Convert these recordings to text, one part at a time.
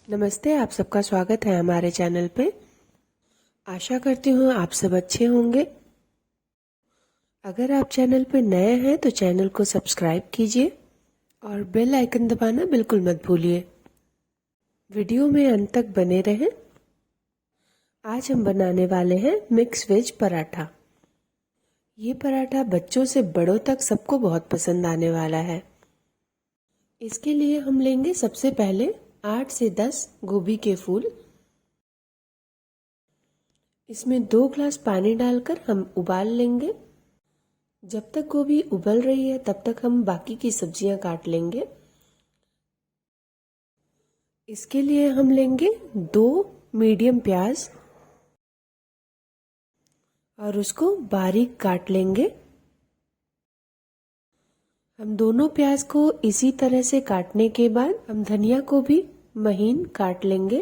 नमस्ते, आप सबका स्वागत है हमारे चैनल पे। आशा करती हूँ आप सब अच्छे होंगे। अगर आप चैनल पे नए हैं तो चैनल को सब्सक्राइब कीजिए और बेल आइकन दबाना बिल्कुल मत भूलिए। वीडियो में अंत तक बने रहें। आज हम बनाने वाले हैं मिक्स वेज पराठा। ये पराठा बच्चों से बड़ों तक सबको बहुत पसंद आने वाला है। इसके लिए हम लेंगे सबसे पहले 8 से 10 गोभी के फूल। इसमें 2 ग्लास पानी डालकर हम उबाल लेंगे। जब तक गोभी उबल रही है तब तक हम बाकी की सब्जियां काट लेंगे। इसके लिए हम लेंगे 2 मीडियम प्याज और उसको बारीक काट लेंगे। हम दोनों प्याज को इसी तरह से काटने के बाद हम धनिया को भी महीन काट लेंगे।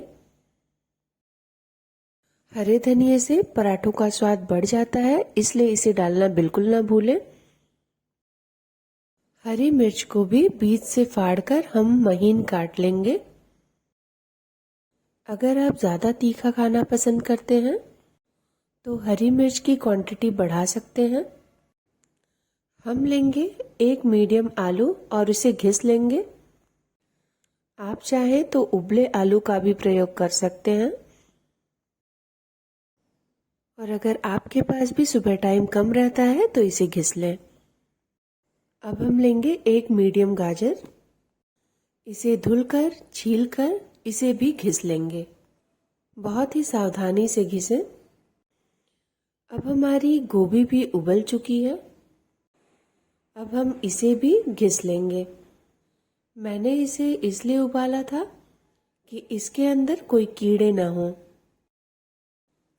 हरे धनिये से पराठों का स्वाद बढ़ जाता है, इसलिए इसे डालना बिल्कुल ना भूलें। हरी मिर्च को भी बीच से फाड़कर हम महीन काट लेंगे। अगर आप ज़्यादा तीखा खाना पसंद करते हैं तो हरी मिर्च की क्वांटिटी बढ़ा सकते हैं। हम लेंगे 1 मीडियम आलू और उसे घिस लेंगे। आप चाहें तो उबले आलू का भी प्रयोग कर सकते हैं। और अगर आपके पास भी सुबह टाइम कम रहता है तो इसे घिस लें। अब हम लेंगे 1 मीडियम गाजर। इसे धुलकर छीलकर इसे भी घिस लेंगे। बहुत ही सावधानी से घिसें। अब हमारी गोभी भी उबल चुकी है। अब हम इसे भी घिस लेंगे। मैंने इसे इसलिए उबाला था कि इसके अंदर कोई कीड़े ना हो।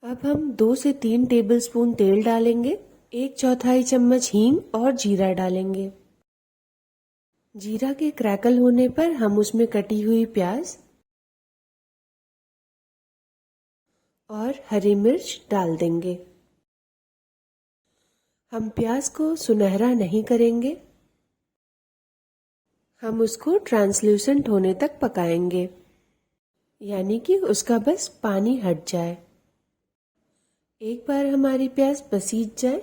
अब हम 2 से 3 टेबलस्पून तेल डालेंगे। 1/4 चम्मच हींग और जीरा डालेंगे। जीरा के क्रैकल होने पर हम उसमें कटी हुई प्याज और हरी मिर्च डाल देंगे। हम प्याज को सुनहरा नहीं करेंगे, हम उसको ट्रांसल्यूसेंट होने तक पकाएंगे, यानी कि उसका बस पानी हट जाए। एक बार हमारी प्याज पसीज जाए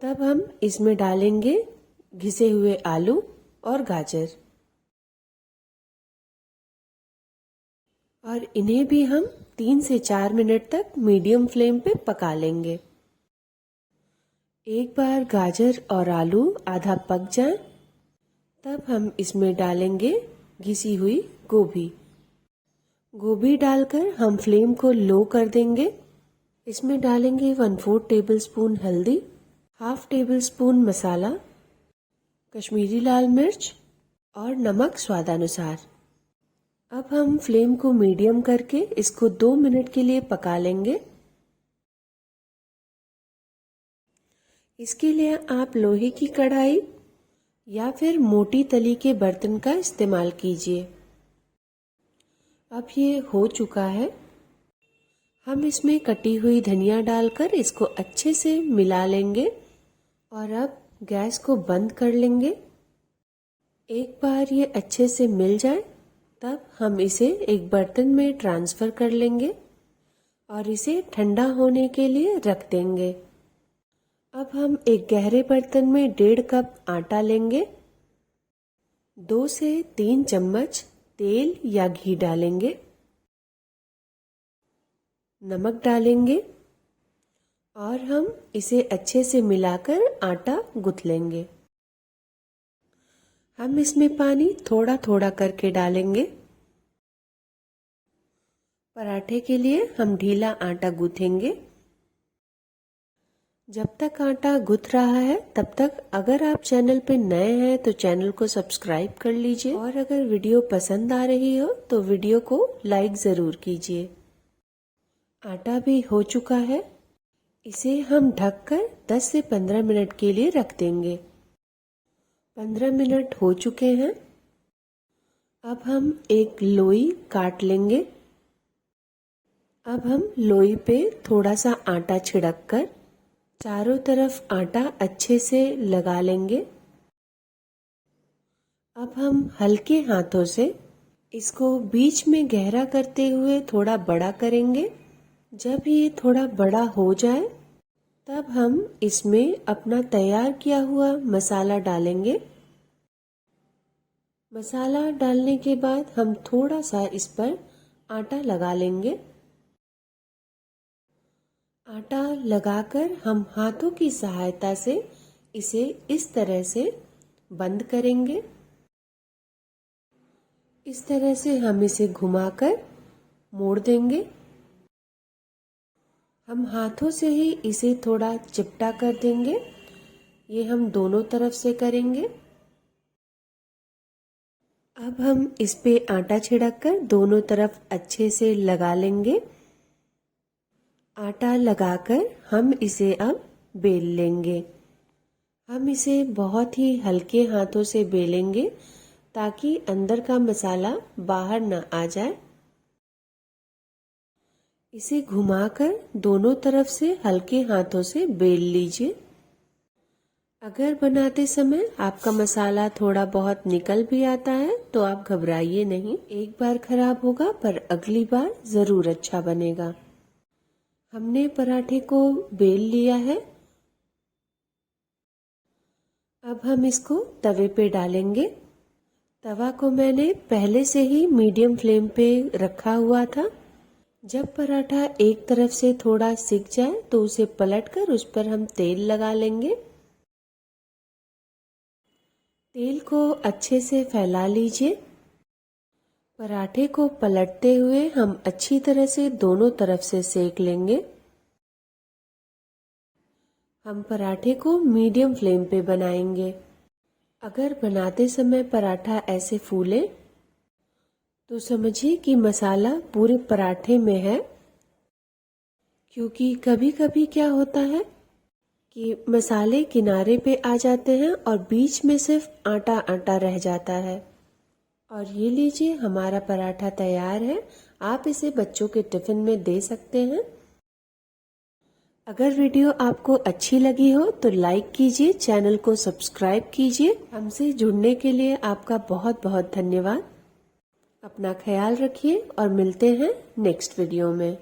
तब हम इसमें डालेंगे घिसे हुए आलू और गाजर और इन्हें भी हम 3 से 4 मिनट तक मीडियम फ्लेम पे पका लेंगे। एक बार गाजर और आलू आधा पक जाए तब हम इसमें डालेंगे घिसी हुई गोभी। गोभी डालकर हम फ्लेम को लो कर देंगे। इसमें डालेंगे 1/4 टेबलस्पून हल्दी, 1/2 टेबलस्पून मसाला, कश्मीरी लाल मिर्च और नमक स्वादानुसार। अब हम फ्लेम को मीडियम करके इसको 2 मिनट के लिए पका लेंगे। इसके लिए आप लोहे की कढ़ाई या फिर मोटी तली के बर्तन का इस्तेमाल कीजिए। अब ये हो चुका है। हम इसमें कटी हुई धनिया डालकर इसको अच्छे से मिला लेंगे और अब गैस को बंद कर लेंगे। एक बार ये अच्छे से मिल जाए तब हम इसे एक बर्तन में ट्रांसफ़र कर लेंगे और इसे ठंडा होने के लिए रख देंगे। अब हम एक गहरे बर्तन में 1.5 कप आटा लेंगे। 2 से 3 चम्मच तेल या घी डालेंगे। नमक डालेंगे और हम इसे अच्छे से मिलाकर आटा गूंथ लेंगे। हम इसमें पानी थोड़ा थोड़ा करके डालेंगे। पराठे के लिए हम ढीला आटा गूंथेंगे। जब तक आटा गूंथ रहा है तब तक अगर आप चैनल पे नए हैं तो चैनल को सब्सक्राइब कर लीजिए और अगर वीडियो पसंद आ रही हो तो वीडियो को लाइक ज़रूर कीजिए। आटा भी हो चुका है। इसे हम ढककर 10 से 15 मिनट के लिए रख देंगे। 15 मिनट हो चुके हैं। अब हम एक लोई काट लेंगे। अब हम लोई पे थोड़ा सा आटा छिड़क कर चारों तरफ आटा अच्छे से लगा लेंगे। अब हम हल्के हाथों से इसको बीच में गहरा करते हुए थोड़ा बड़ा करेंगे। जब ये थोड़ा बड़ा हो जाए तब हम इसमें अपना तैयार किया हुआ मसाला डालेंगे। मसाला डालने के बाद हम थोड़ा सा इस पर आटा लगा लेंगे। आटा लगाकर हम हाथों की सहायता से इसे इस तरह से बंद करेंगे। इस तरह से हम इसे घुमाकर मोड़ देंगे। हम हाथों से ही इसे थोड़ा चिपटा कर देंगे। ये हम दोनों तरफ से करेंगे। अब हम इस पे आटा छिड़क कर दोनों तरफ अच्छे से लगा लेंगे। आटा लगाकर हम इसे अब बेल लेंगे। हम इसे बहुत ही हल्के हाथों से बेलेंगे ताकि अंदर का मसाला बाहर न आ जाए। इसे घुमाकर दोनों तरफ से हल्के हाथों से बेल लीजिए। अगर बनाते समय आपका मसाला थोड़ा बहुत निकल भी आता है तो आप घबराइए नहीं। एक बार खराब होगा पर अगली बार जरूर अच्छा बनेगा। हमने पराठे को बेल लिया है। अब हम इसको तवे पे डालेंगे। तवा को मैंने पहले से ही मीडियम फ्लेम पे रखा हुआ था। जब पराठा एक तरफ से थोड़ा सिक जाए तो उसे पलटकर उस पर हम तेल लगा लेंगे। तेल को अच्छे से फैला लीजिए। पराठे को पलटते हुए हम अच्छी तरह से दोनों तरफ से सेक लेंगे। हम पराठे को मीडियम फ्लेम पे बनाएंगे। अगर बनाते समय पराठा ऐसे फूले तो समझिए कि मसाला पूरे पराठे में है। क्योंकि कभी कभी क्या होता है कि मसाले किनारे पे आ जाते हैं और बीच में सिर्फ आटा आटा रह जाता है। और ये लीजिए, हमारा पराठा तैयार है। आप इसे बच्चों के टिफिन में दे सकते हैं। अगर वीडियो आपको अच्छी लगी हो तो लाइक कीजिए, चैनल को सब्सक्राइब कीजिए। हमसे जुड़ने के लिए आपका बहुत बहुत धन्यवाद। अपना ख्याल रखिए और मिलते हैं नेक्स्ट वीडियो में।